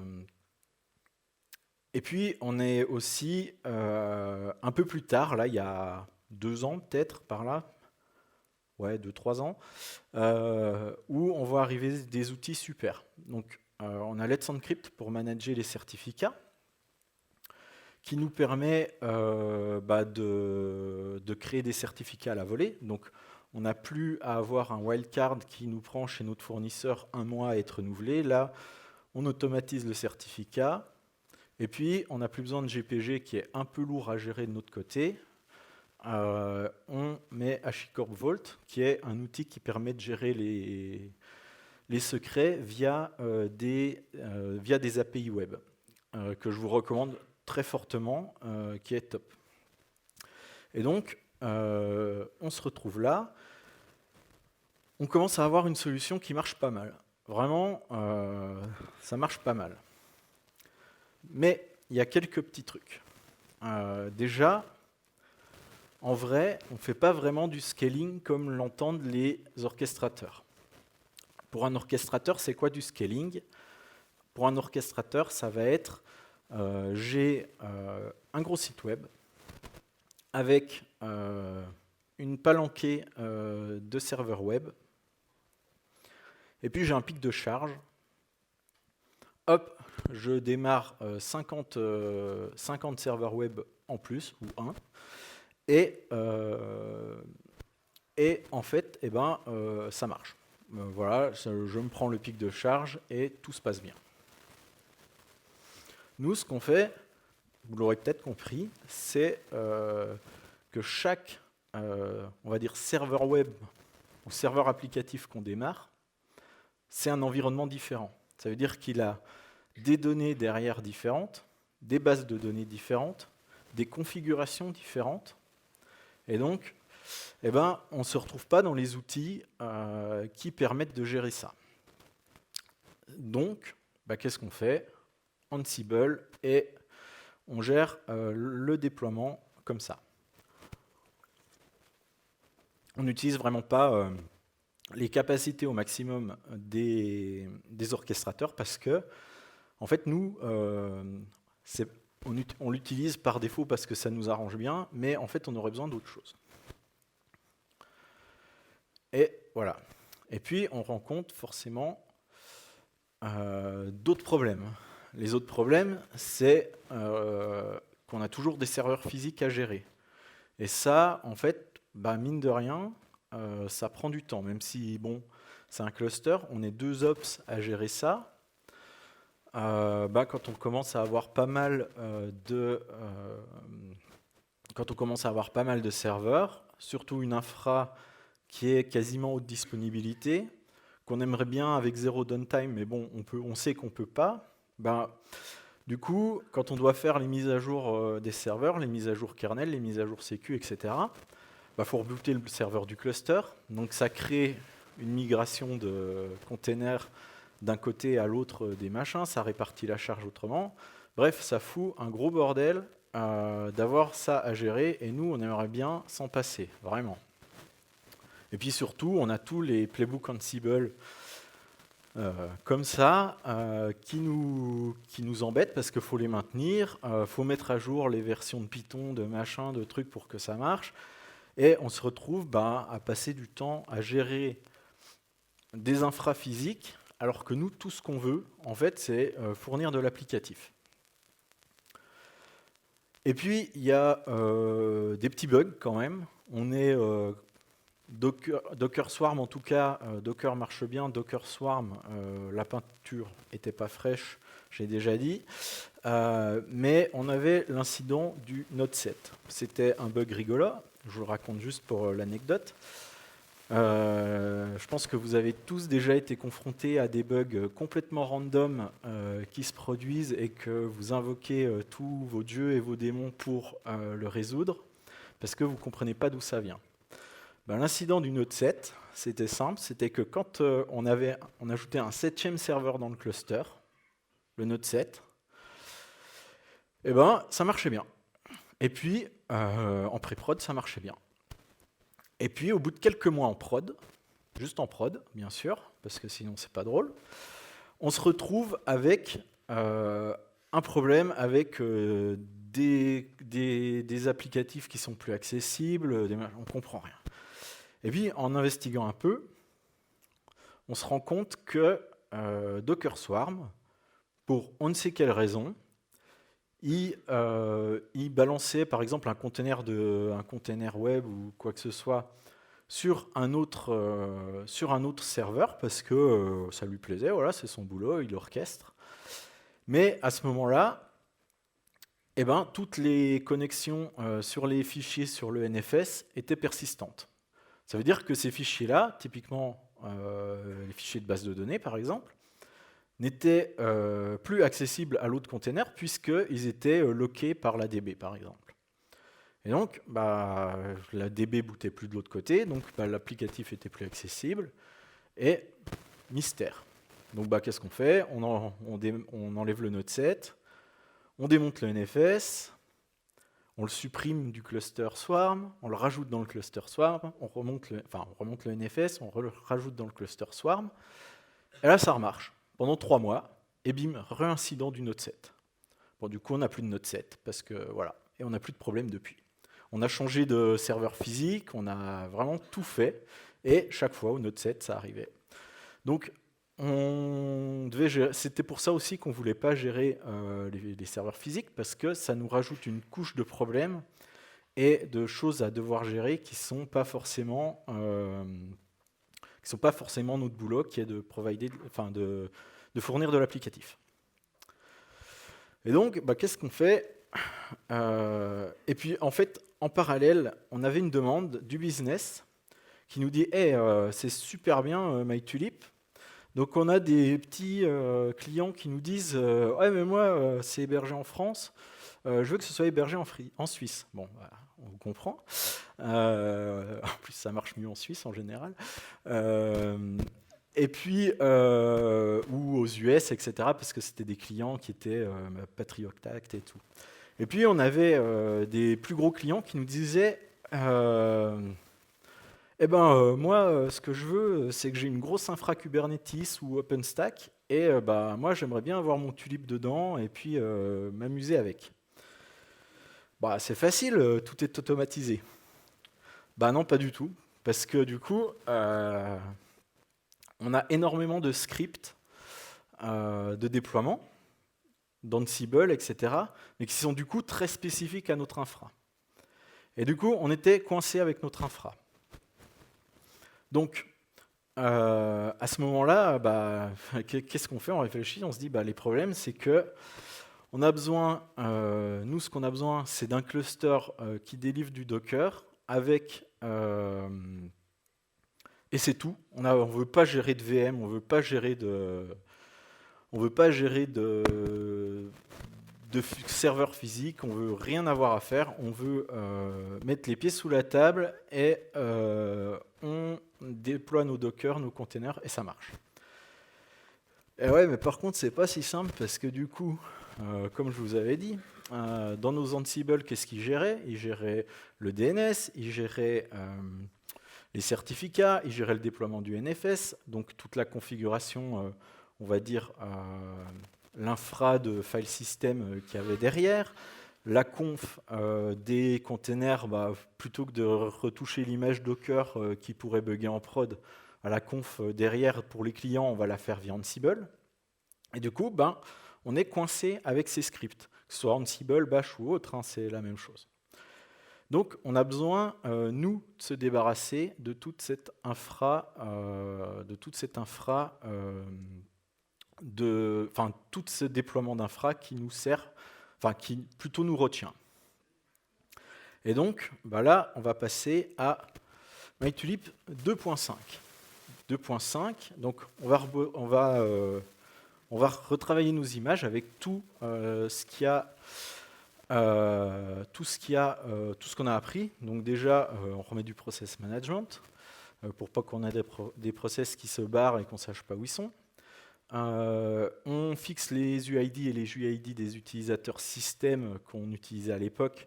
Et puis, on est aussi un peu plus tard, là, il y a 2 ans peut-être, par là, ouais, 2, 3 ans, où on voit arriver des outils super. Donc, on a Let's Encrypt pour manager les certificats, qui nous permet de créer des certificats à la volée. Donc, on n'a plus à avoir un wildcard qui nous prend chez notre fournisseur 1 mois à être renouvelé. Là, on automatise le certificat. Et puis, on n'a plus besoin de GPG qui est un peu lourd à gérer de notre côté. On met HashiCorp Vault, qui est un outil qui permet de gérer les secrets via des API web, que je vous recommande très fortement, qui est top. Et donc, on se retrouve là. On commence à avoir une solution qui marche pas mal. Vraiment, ça marche pas mal. Mais il y a quelques petits trucs. Déjà, en vrai, on ne fait pas vraiment du scaling comme l'entendent les orchestrateurs. Pour un orchestrateur, c'est quoi du scaling? Pour un orchestrateur, ça va être j'ai un gros site web avec une palanquée de serveurs web, et puis j'ai un pic de charge. Hop, je démarre 50 serveurs web en plus, ou 1, et en fait, ça marche. Voilà, je me prends le pic de charge et tout se passe bien. Nous, ce qu'on fait, vous l'aurez peut-être compris, c'est que chaque, on va dire, serveur web ou serveur applicatif qu'on démarre, c'est un environnement différent. Ça veut dire qu'il a des données derrière différentes, des bases de données différentes, des configurations différentes. Et donc, on ne se retrouve pas dans les outils qui permettent de gérer ça. Donc, qu'est-ce qu'on fait? Ansible, et on gère le déploiement comme ça. On n'utilise vraiment pas les capacités au maximum des orchestrateurs parce que, en fait, nous, on l'utilise par défaut parce que ça nous arrange bien, mais en fait, on aurait besoin d'autre chose. Et voilà. Et puis, on rencontre forcément d'autres problèmes. Les autres problèmes, c'est qu'on a toujours des serveurs physiques à gérer. Et ça, en fait, mine de rien, ça prend du temps. Même si, bon, c'est un cluster, on est 2 ops à gérer ça. Quand on commence à avoir pas mal de serveurs, surtout une infra qui est quasiment haute disponibilité, qu'on aimerait bien avec 0 downtime, mais bon, on sait qu'on ne peut pas. Du coup, quand on doit faire les mises à jour des serveurs, les mises à jour kernel, les mises à jour sécu, etc., faut rebooter le serveur du cluster. Donc ça crée une migration de containers d'un côté à l'autre des machins, ça répartit la charge autrement. Bref, ça fout un gros bordel d'avoir ça à gérer, et nous, on aimerait bien s'en passer, vraiment. Et puis surtout, on a tous les playbooks Ansible comme ça, qui nous embêtent parce qu'il faut les maintenir, faut mettre à jour les versions de Python, de machin, de trucs pour que ça marche. Et on se retrouve à passer du temps à gérer des infras physiques, alors que nous, tout ce qu'on veut, en fait, c'est fournir de l'applicatif. Et puis, il y a des petits bugs quand même. On est Docker Swarm, en tout cas, Docker marche bien. Docker Swarm, la peinture n'était pas fraîche, j'ai déjà dit. Mais on avait l'incident du Node 7. C'était un bug rigolo. Je vous le raconte juste pour l'anecdote. Je pense que vous avez tous déjà été confrontés à des bugs complètement random qui se produisent et que vous invoquez tous vos dieux et vos démons pour le résoudre, parce que vous ne comprenez pas d'où ça vient. L'incident du Node 7, c'était simple, c'était que quand on ajoutait un 7e serveur dans le cluster, le Node 7, ça marchait bien. Et puis, en pré-prod, ça marchait bien. Et puis, au bout de quelques mois en prod, juste en prod, bien sûr, parce que sinon c'est pas drôle, on se retrouve avec un problème avec des applicatifs qui sont plus accessibles, on comprend rien. Et puis en investiguant un peu, on se rend compte que Docker Swarm, pour on ne sait quelle raison, il balançait par exemple un container web ou quoi que ce soit sur un autre serveur parce que ça lui plaisait, voilà, c'est son boulot, il orchestre. Mais à ce moment-là, eh ben, toutes les connexions sur les fichiers sur le NFS étaient persistantes. Ça veut dire que ces fichiers-là, typiquement les fichiers de base de données par exemple, n'étaient plus accessibles à l'autre container puisqu'ils étaient lockés par la DB par exemple. Et donc, la DB bootait plus de l'autre côté, donc l'applicatif était plus accessible, et mystère. Donc qu'est-ce qu'on fait? On enlève le node 7, on démonte le NFS, on le supprime du cluster Swarm, on le rajoute dans le cluster Swarm, on remonte le NFS, on le rajoute dans le cluster Swarm, et là ça remarche. Pendant 3 mois, et bim, réincident du node 7. Bon, du coup, on n'a plus de node 7, parce que voilà, et on n'a plus de problème depuis. On a changé de serveur physique, on a vraiment tout fait, et chaque fois au node 7, ça arrivait. Donc, c'était pour ça aussi qu'on ne voulait pas gérer les serveurs physiques, parce que ça nous rajoute une couche de problèmes et de choses à devoir gérer qui ne sont pas forcément notre boulot, qui est de fournir de l'applicatif. Et donc, qu'est-ce qu'on fait? Et puis, en fait, en parallèle, on avait une demande du business qui nous dit hey, c'est super bien MyTulip. Donc, on a des petits clients qui nous disent ouais, mais moi, c'est hébergé en France. Je veux que ce soit hébergé en Suisse. Bon, on comprend. En plus, ça marche mieux en Suisse en général. Et puis, ou aux US, etc., parce que c'était des clients qui étaient Patriot Act et tout. Et puis, on avait des plus gros clients qui nous disaient moi, ce que je veux, c'est que j'ai une grosse infra Kubernetes ou OpenStack, et moi, j'aimerais bien avoir mon Tulip dedans et puis m'amuser avec. C'est facile, tout est automatisé. Non, pas du tout, parce que du coup, on a énormément de scripts de déploiement, d'Ansible, etc., mais qui sont du coup très spécifiques à notre infra. Et du coup, on était coincé avec notre infra. Donc, à ce moment-là, qu'est-ce qu'on fait? On réfléchit, on se dit, les problèmes, c'est que on a besoin, nous, ce qu'on a besoin, c'est d'un cluster qui délivre du Docker avec... et c'est tout. On ne veut pas gérer de VM, on ne veut pas gérer de serveur physique, on ne veut rien avoir à faire, on veut mettre les pieds sous la table et on déploie nos Docker, nos containers, et ça marche. Et ouais, mais par contre, c'est pas si simple parce que du coup, comme je vous avais dit, dans nos Ansible, qu'est-ce qu'ils géraient? Ils géraient le DNS, ils géraient les certificats, ils géraient le déploiement du NFS, donc toute la configuration, on va dire, l'infra de file system qu'il y avait derrière, la conf des containers, plutôt que de retoucher l'image Docker qui pourrait bugger en prod, à la conf derrière pour les clients, on va la faire via Ansible. Et du coup, on est coincé avec ces scripts, que ce soit Ansible, Bash ou autre, c'est la même chose. Donc, on a besoin, nous, de se débarrasser de toute cette infra, tout ce déploiement d'infra qui nous sert, qui plutôt nous retient. Et donc, là, on va passer à MyTulip 2.5. 2.5, donc on va retravailler nos images avec tout ce qu'on a appris. Donc déjà, on remet du process management pour pas qu'on ait des process qui se barrent et qu'on sache pas où ils sont. On fixe les UID et les UID des utilisateurs système qu'on utilisait à l'époque,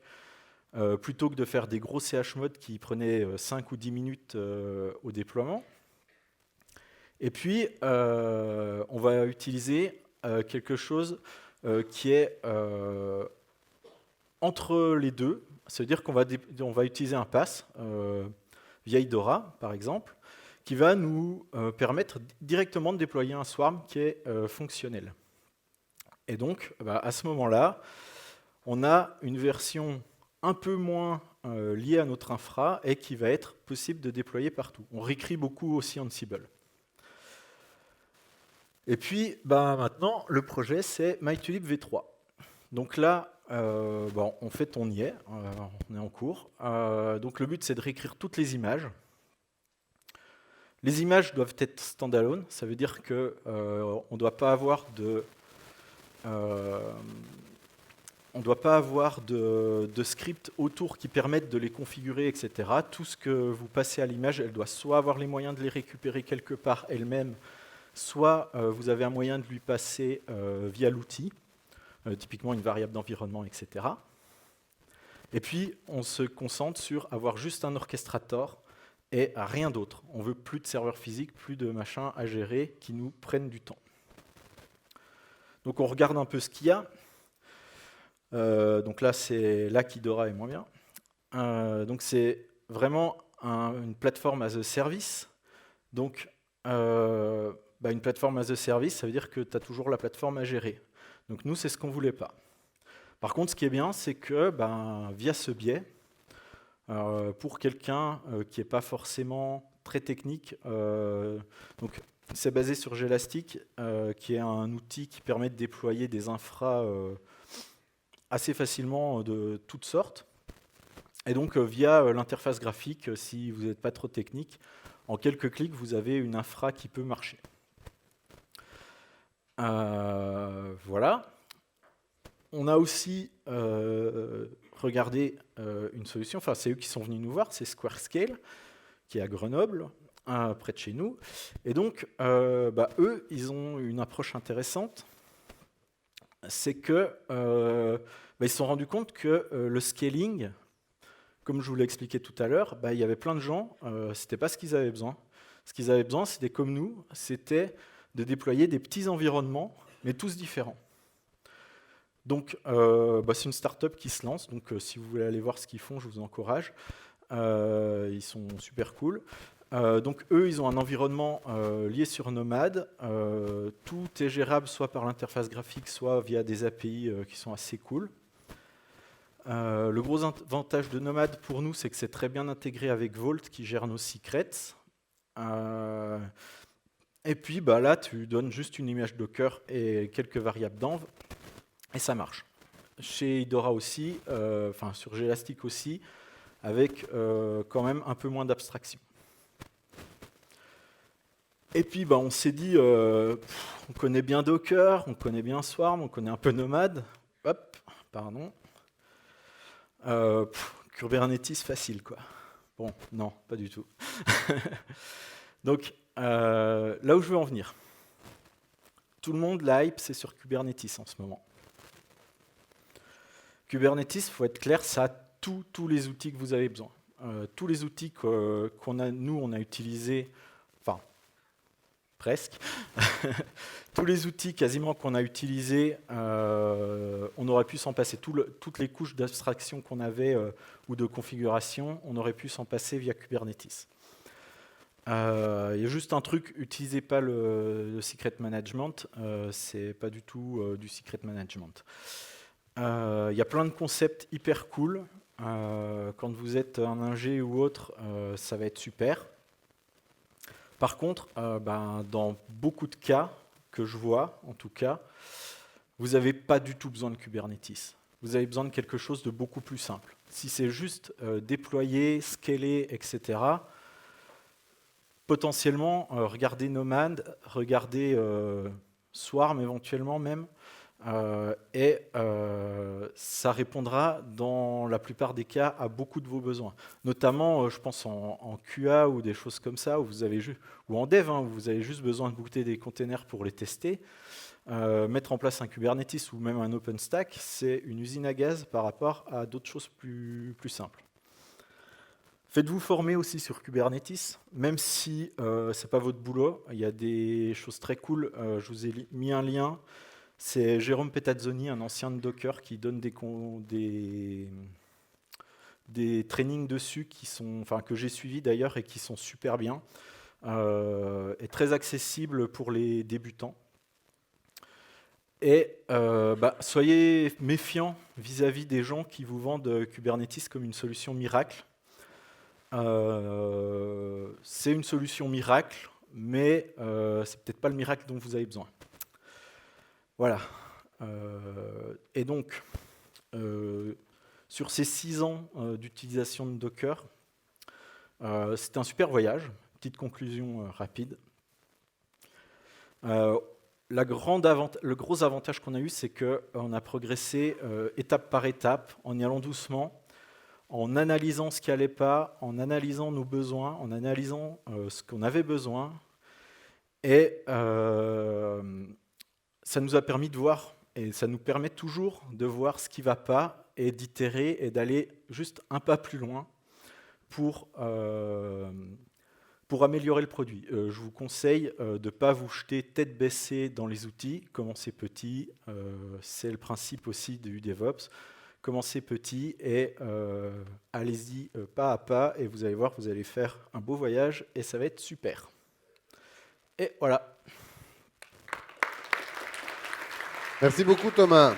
plutôt que de faire des gros chmod qui prenaient 5 ou 10 minutes au déploiement. Et puis, on va utiliser quelque chose qui est entre les deux. C'est-à-dire qu'on va utiliser un pass via Idora, par exemple, qui va nous permettre directement de déployer un swarm qui est fonctionnel. Et donc, à ce moment-là, on a une version un peu moins liée à notre infra et qui va être possible de déployer partout. On réécrit beaucoup aussi Ansible. Et puis, maintenant, le projet, c'est MyTulip V3. Donc là, en fait, on y est, on est en cours. Donc le but, c'est de réécrire toutes les images. Les images doivent être standalone, ça veut dire qu'on ne doit pas avoir de script autour qui permettent de les configurer, etc. Tout ce que vous passez à l'image, elle doit soit avoir les moyens de les récupérer quelque part elle-même, soit vous avez un moyen de lui passer via l'outil, typiquement une variable d'environnement, etc. Et puis, on se concentre sur avoir juste un orchestrator et rien d'autre. On veut plus de serveurs physiques, plus de machins à gérer qui nous prennent du temps. Donc, on regarde un peu ce qu'il y a. Donc là, c'est là qu'Idora est moins bien. Donc, c'est vraiment une plateforme as a service. Donc, une plateforme as a service, ça veut dire que tu as toujours la plateforme à gérer. Donc nous, c'est ce qu'on ne voulait pas. Par contre, ce qui est bien, c'est que via ce biais, pour quelqu'un qui n'est pas forcément très technique, donc c'est basé sur Gelastic, qui est un outil qui permet de déployer des infras assez facilement de toutes sortes. Et donc via l'interface graphique, si vous n'êtes pas trop technique, en quelques clics, vous avez une infra qui peut marcher. Voilà. On a aussi regardé une solution, enfin c'est eux qui sont venus nous voir, c'est SquareScale, qui est à Grenoble, près de chez nous. Et donc, eux, ils ont une approche intéressante, c'est que ils se sont rendus compte que le scaling, comme je vous l'ai expliqué tout à l'heure, il y avait plein de gens, c'était pas ce qu'ils avaient besoin. Ce qu'ils avaient besoin, c'était comme nous, c'était de déployer des petits environnements, mais tous différents. Donc, c'est une start-up qui se lance, donc si vous voulez aller voir ce qu'ils font, je vous encourage. Ils sont super cool. Donc, eux, ils ont un environnement lié sur Nomad. Tout est gérable soit par l'interface graphique, soit via des API qui sont assez cool. Le gros avantage de Nomad pour nous, c'est que c'est très bien intégré avec Vault qui gère nos secrets. Et puis là, tu donnes juste une image Docker et quelques variables d'env, et ça marche. Chez Idora aussi, sur Gelastic aussi, avec quand même un peu moins d'abstraction. Et puis on s'est dit, on connaît bien Docker, on connaît bien Swarm, on connaît un peu Nomad. Hop, pardon. Kubernetes facile, quoi. Bon, non, pas du tout. Donc, là où je veux en venir. Tout le monde, la hype, c'est sur Kubernetes en ce moment. Kubernetes, il faut être clair, ça a tous les outils que vous avez besoin. Tous les outils qu'on a utilisés, enfin, presque, tous les outils quasiment qu'on a utilisés, on aurait pu s'en passer. Toutes les couches d'abstraction qu'on avait ou de configuration, on aurait pu s'en passer via Kubernetes. Il y a juste un truc, utilisez pas le secret management, c'est pas du tout du secret management. Il y a plein de concepts hyper cool. Quand vous êtes un ingé ou autre, ça va être super. Par contre, dans beaucoup de cas que je vois, en tout cas, vous n'avez pas du tout besoin de Kubernetes. Vous avez besoin de quelque chose de beaucoup plus simple. Si c'est juste déployer, scaler, etc., potentiellement, regardez Nomad, regardez Swarm éventuellement même, et ça répondra dans la plupart des cas à beaucoup de vos besoins. Notamment, je pense en QA ou des choses comme ça, où vous avez ou en dev, où vous avez juste besoin de booter des containers pour les tester. Mettre en place un Kubernetes ou même un OpenStack, c'est une usine à gaz par rapport à d'autres choses plus simples. Faites-vous former aussi sur Kubernetes, même si ce n'est pas votre boulot. Il y a des choses très cool. Je vous ai mis un lien. C'est Jérôme Petazzoni, un ancien de Docker, qui donne des trainings dessus que j'ai suivis d'ailleurs et qui sont super bien et très accessibles pour les débutants. Et soyez méfiants vis-à-vis des gens qui vous vendent Kubernetes comme une solution miracle. C'est une solution miracle, mais c'est peut-être pas le miracle dont vous avez besoin. Voilà. Et donc, sur ces 6 ans d'utilisation de Docker, c'était un super voyage. Petite conclusion rapide. Le gros avantage qu'on a eu, c'est qu'on a progressé étape par étape, en y allant doucement, en analysant ce qui n'allait pas, en analysant nos besoins, en analysant ce qu'on avait besoin. Et ça nous a permis de voir, et ça nous permet toujours de voir ce qui ne va pas, et d'itérer, et d'aller juste un pas plus loin pour améliorer le produit. Je vous conseille de ne pas vous jeter tête baissée dans les outils. Commencez petit, c'est le principe aussi du DevOps. Commencez petit et allez-y pas à pas et vous allez voir, vous allez faire un beau voyage et ça va être super. Et voilà. Merci beaucoup, Thomas.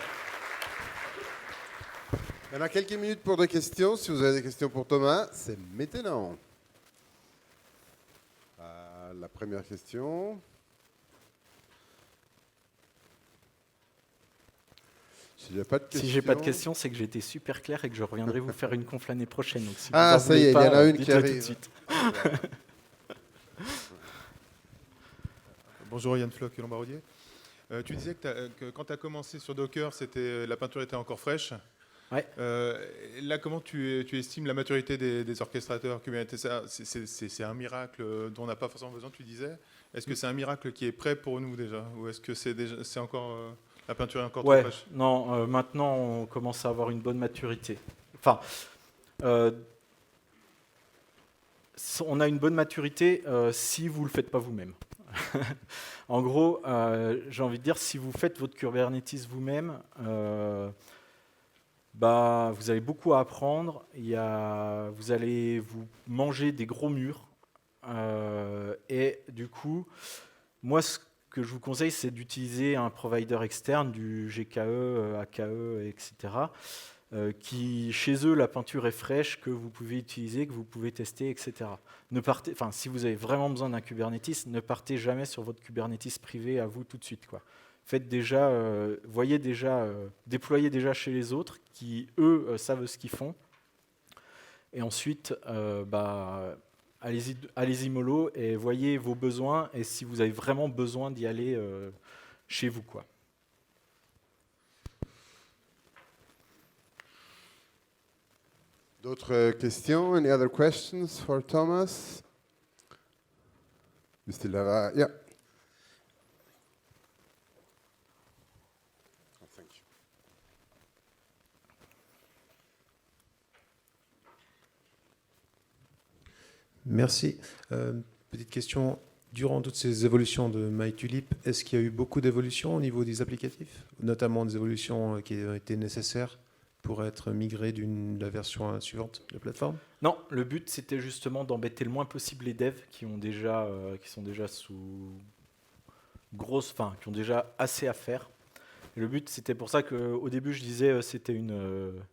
On a quelques minutes pour des questions. Si vous avez des questions pour Thomas, c'est maintenant. La première question. Si j'ai pas de questions, c'est que j'ai été super clair et que je reviendrai vous faire une conf l'année prochaine. Donc si ça y est, il y en a une qui arrive. Tout de suite. Bonjour Yann Floch, Lombardier. Tu disais que quand tu as commencé sur Docker, la peinture était encore fraîche. Ouais. Là, comment tu estimes la maturité des orchestrateurs Kubernetes? C'est un miracle dont on n'a pas forcément besoin, tu disais. Est-ce que c'est un miracle qui est prêt pour nous déjà? Ou est-ce que c'est encore la peinture est encore trop fraîche? Non, maintenant on commence à avoir une bonne maturité. Enfin, on a une bonne maturité si vous ne le faites pas vous-même. En gros, j'ai envie de dire, si vous faites votre Kubernetes vous-même, vous avez beaucoup à apprendre. Vous allez vous manger des gros murs. Et du coup, moi, ce que je vous conseille, c'est d'utiliser un provider externe, du GKE, AKE, etc., qui, chez eux, la peinture est fraîche, que vous pouvez utiliser, que vous pouvez tester, etc. Si vous avez vraiment besoin d'un Kubernetes, ne partez jamais sur votre Kubernetes privé à vous tout de suite, quoi. Faites déjà, déployez déjà chez les autres qui, eux, savent ce qu'ils font. Et ensuite, allez-y mollo et voyez vos besoins et si vous avez vraiment besoin d'y aller chez vous, quoi. D'autres questions? Any other questions for Thomas? Mr. Lara, yeah. Thank you. Merci. Petite question. Durant toutes ces évolutions de MyTulip, est-ce qu'il y a eu beaucoup d'évolutions au niveau des applicatifs, notamment des évolutions qui ont été nécessaires pour être migré de la version suivante de la plateforme? Non, le but c'était justement d'embêter le moins possible les devs qui sont déjà sous grosse, qui ont déjà assez à faire. Et le but c'était pour ça qu'au début je disais c'était une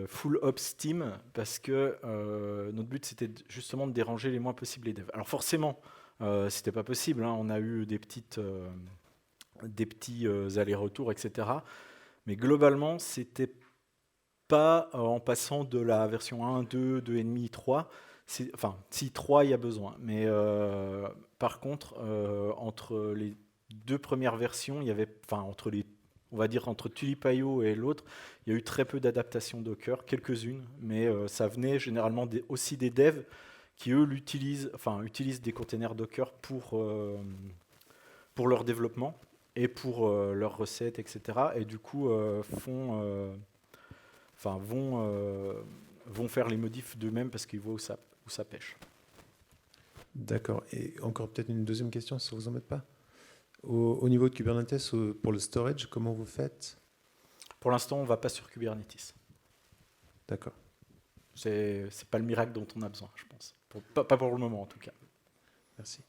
full ops team parce que notre but c'était justement de déranger les moins possible les devs. Alors forcément c'était pas possible, hein, on a eu des petits allers-retours, etc. Mais globalement, c'était pas en passant de la version 1, 2, 2.5, 3. Enfin, si 3, il y a besoin. Mais par contre, entre les deux premières versions, il y avait, on va dire entre Tulip.io et l'autre, il y a eu très peu d'adaptations Docker, quelques-unes, mais ça venait généralement aussi des devs qui, eux, utilisent des containers Docker pour leur développement et pour leurs recettes, etc. Et du coup, vont vont faire les modifs d'eux-mêmes parce qu'ils voient où ça pêche. D'accord. Et encore peut-être une deuxième question, si ça ne vous embête pas. Au niveau de Kubernetes, pour le storage, comment vous faites? Pour l'instant, on ne va pas sur Kubernetes. D'accord. C'est pas le miracle dont on a besoin, je pense. Pas pour le moment, en tout cas. Merci.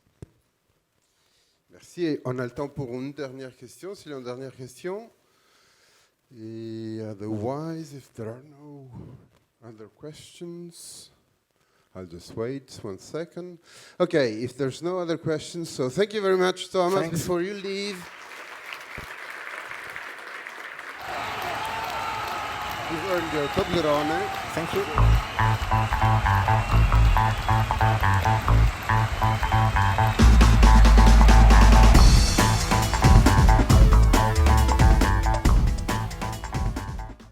Merci. Et on a le temps pour une dernière question, s'il y a une dernière question. Et otherwise, if there are no other questions, I'll just wait 1 second. Okay, if there's no other questions, so thank you very much, Thomas. Thanks. Before you leave, you've earned your Toblerone. Thank you.